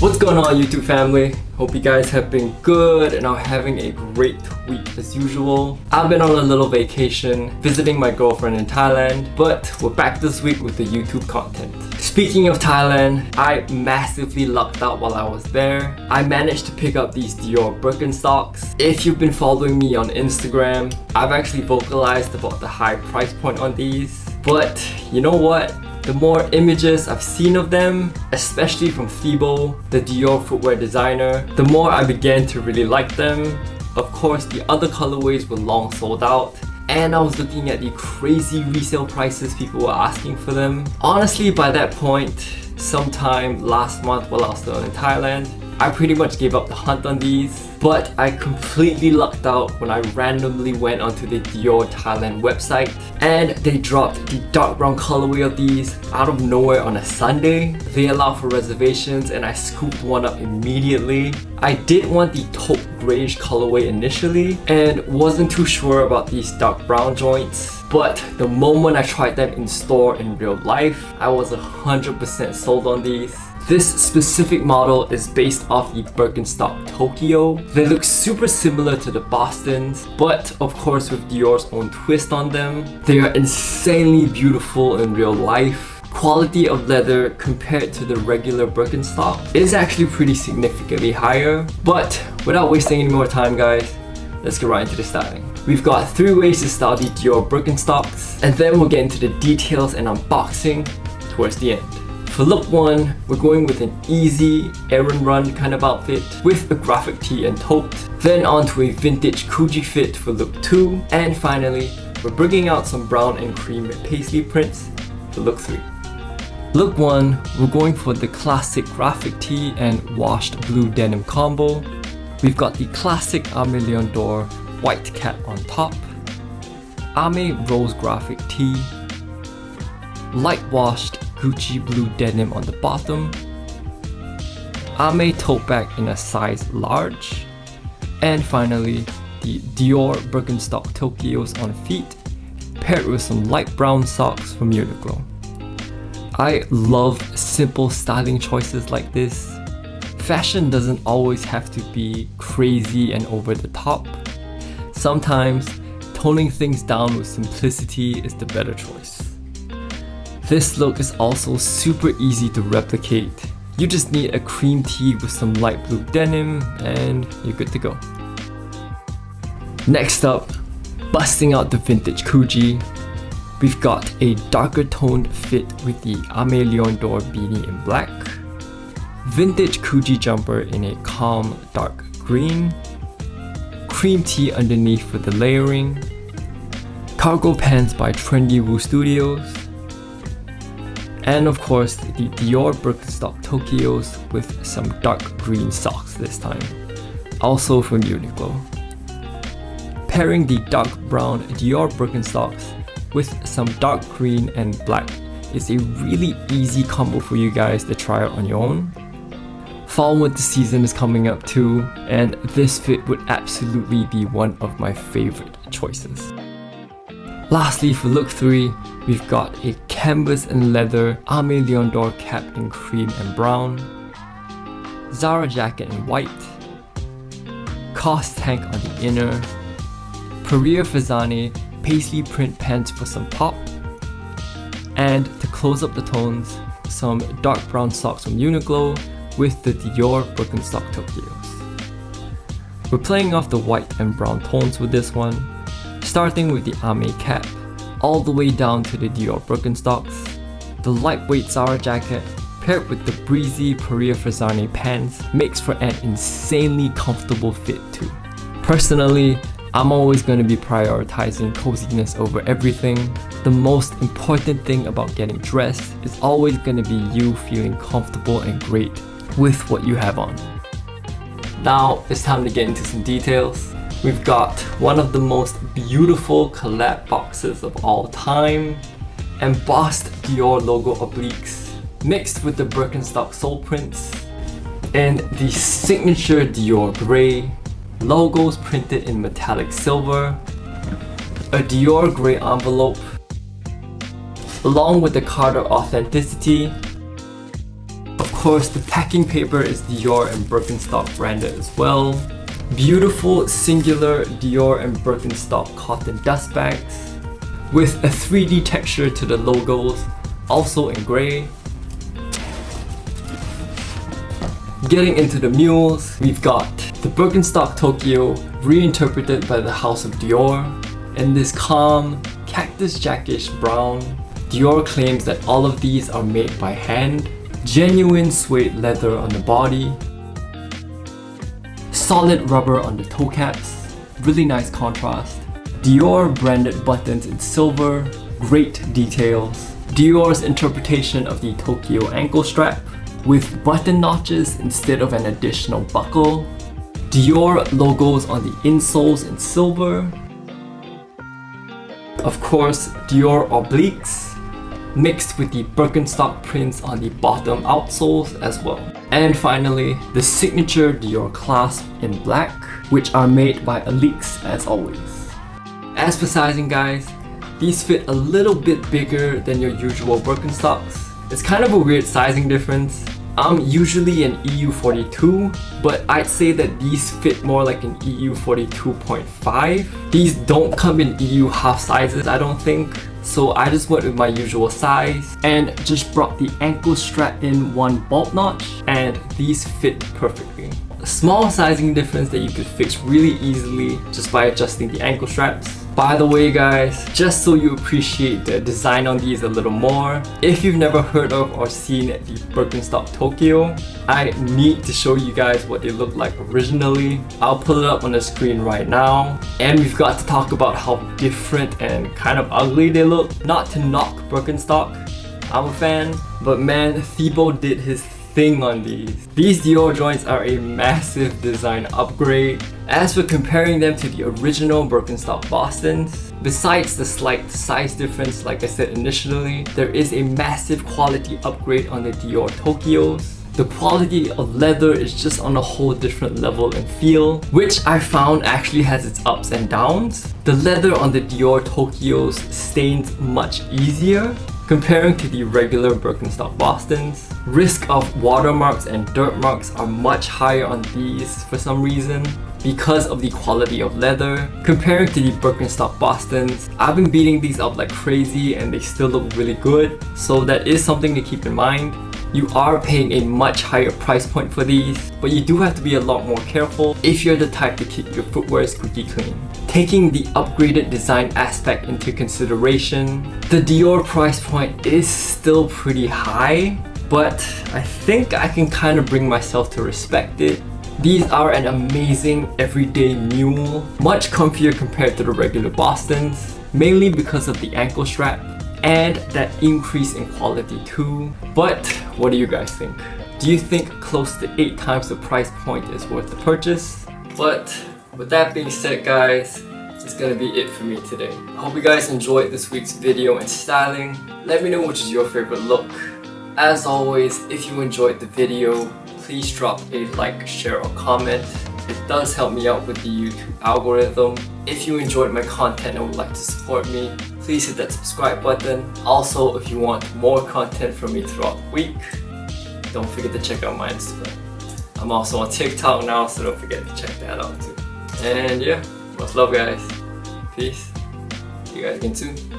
What's going on, YouTube family? Hope you guys have been good and are having a great week as usual. I've been on a little vacation visiting my girlfriend in Thailand, but we're back this week with the YouTube content. Speaking of Thailand, I massively lucked out while I was there. I managed to pick up these Dior BIRKENSTOCKS. If you've been following me on Instagram, I've actually vocalized about the high price point on these. But you know what? The more images I've seen of them, especially from Thibaut, the Dior footwear designer, the more I began to really like them. Of course, the other colorways were long sold out, and I was looking at the crazy resale prices people were asking for them. Honestly, by that point, sometime last month while I was still in Thailand, I pretty much gave up the hunt on these, but I completely lucked out when I randomly went onto the Dior Thailand website and they dropped the dark brown colorway of these out of nowhere on a Sunday. They allow for reservations and I scooped one up immediately. I did want the taupe grayish colorway initially and wasn't too sure about these dark brown joints, but the moment I tried them in store in real life, I was 100% sold on these. This specific model is based off the Birkenstock Tokyo. They look super similar to the Bostons, but of course with Dior's own twist on them. They are insanely beautiful in real life. Quality of leather compared to the regular Birkenstock is actually pretty significantly higher. But without wasting any more time, guys, let's get right into the styling. We've got 3 ways to style the Dior Birkenstocks, and then we'll get into the details and unboxing towards the end. For look 1, we're going with an easy errand run kind of outfit with a graphic tee and tote. Then onto a vintage coogie fit for look 2. And finally, we're bringing out some brown and cream paisley prints for look 3. Look 1, we're going for the classic graphic tee and washed blue denim combo. We've got the classic Aimé Dore white cap on top, Aimé rose graphic tee, light washed Gucci blue denim on the bottom, Aimé tote bag in a size large, and finally the Dior Birkenstock Tokyos on feet paired with some light brown socks from Uniqlo. I love simple styling choices like this. Fashion doesn't always have to be crazy and over the top. Sometimes toning things down with simplicity is the better choice. This look is also super easy to replicate. You just need a cream tee with some light blue denim and you're good to go. Next up, busting out the vintage coogie. We've got a darker toned fit with the Aimé Dore beanie in black, vintage coogie jumper in a calm dark green, cream tee underneath for the layering, cargo pants by Trendy Woo Studios, and of course the Dior Birkenstock Tokyos with some dark green socks this time, also from Uniqlo. Pairing the dark brown Dior Birkenstocks with some dark green and black is a really easy combo for you guys to try out on your own. Fall winter season is coming up too, and this fit would absolutely be one of my favorite choices. Lastly, for look 3, we've got a canvas and leather Aimé Dore cap in cream and brown, Zara jacket in white, COS tank on the inner, Paria Fazarneh paisley print pants for some pop, and to close up the tones, some dark brown socks from Uniqlo with the Dior Birkenstock Tokyos. We're playing off the white and brown tones with this one, starting with the Aimé cap, all the way down to the Dior Birkenstocks. The lightweight Zara jacket paired with the breezy Paria Fazarneh pants makes for an insanely comfortable fit too. Personally, I'm always going to be prioritizing coziness over everything. The most important thing about getting dressed is always going to be you feeling comfortable and great with what you have on. Now it's time to get into some details. We've got one of the most beautiful collab boxes of all time, embossed Dior logo obliques mixed with the Birkenstock sole prints, and the signature Dior grey, logos printed in metallic silver, a Dior grey envelope, along with the Carter authenticity. Of course, the packing paper is Dior and Birkenstock branded as well. Beautiful singular Dior and Birkenstock cotton dust bags with a 3D texture to the logos, also in grey. Getting into the mules, we've got the Birkenstock Tokyo reinterpreted by the House of Dior in this calm cactus jackish brown. Dior claims that all of these are made by hand. Genuine suede leather on the body. Solid rubber on the toe caps. Really nice contrast. Dior branded buttons in silver. Great details. Dior's interpretation of the Tokyo ankle strap with button notches instead of an additional buckle. Dior logos on the insoles in silver. Of course, Dior obliques mixed with the Birkenstock prints on the bottom outsoles as well. And finally, the signature Dior clasp in black, which are made by Alix as always. As for sizing guys, these fit a little bit bigger than your usual Birkenstocks. It's kind of a weird sizing difference. I'm usually an EU 42, but I'd say that these fit more like an EU 42.5. These don't come in EU half sizes, I don't think. So I just went with my usual size and just brought the ankle strap in one bolt notch, and these fit perfectly. A small sizing difference that you could fix really easily just by adjusting the ankle straps. By the way guys, just so you appreciate the design on these a little more, if you've never heard of or seen the Birkenstock Tokyo, I need to show you guys what they look like originally. I'll pull it up on the screen right now. And we've got to talk about how different and kind of ugly they look. Not to knock Birkenstock, I'm a fan, but man, Thibaut did his thing on these. These Dior joints are a massive design upgrade. As for comparing them to the original Birkenstock Bostons, besides the slight size difference like I said initially, there is a massive quality upgrade on the Dior Tokyos. The quality of leather is just on a whole different level and feel, which I found actually has its ups and downs. The leather on the Dior Tokyos stains much easier comparing to the regular Birkenstock Bostons. Risk of watermarks and dirt marks are much higher on these for some reason because of the quality of leather. Comparing to the Birkenstock Bostons, I've been beating these up like crazy and they still look really good, so that is something to keep in mind. You are paying a much higher price point for these, but you do have to be a lot more careful if you're the type to keep your footwear squeaky clean. Taking the upgraded design aspect into consideration, the Dior price point is still pretty high, but I think I can kind of bring myself to respect it. These are an amazing everyday mule, much comfier compared to the regular Bostons, mainly because of the ankle strap and that increase in quality too. But what do you guys think? Do you think close to 8 times the price point is worth the purchase? But with that being said guys, it's gonna be it for me today. I hope you guys enjoyed this week's video and styling. Let me know which is your favorite look. As always, if you enjoyed the video, please drop a like, share, or comment. It does help me out with the YouTube algorithm. If you enjoyed my content and would like to support me, please hit that subscribe button. Also, if you want more content from me throughout the week, don't forget to check out my Instagram. I'm also on TikTok now, so don't forget to check that out too. And yeah, much love guys. Peace. See you guys again soon.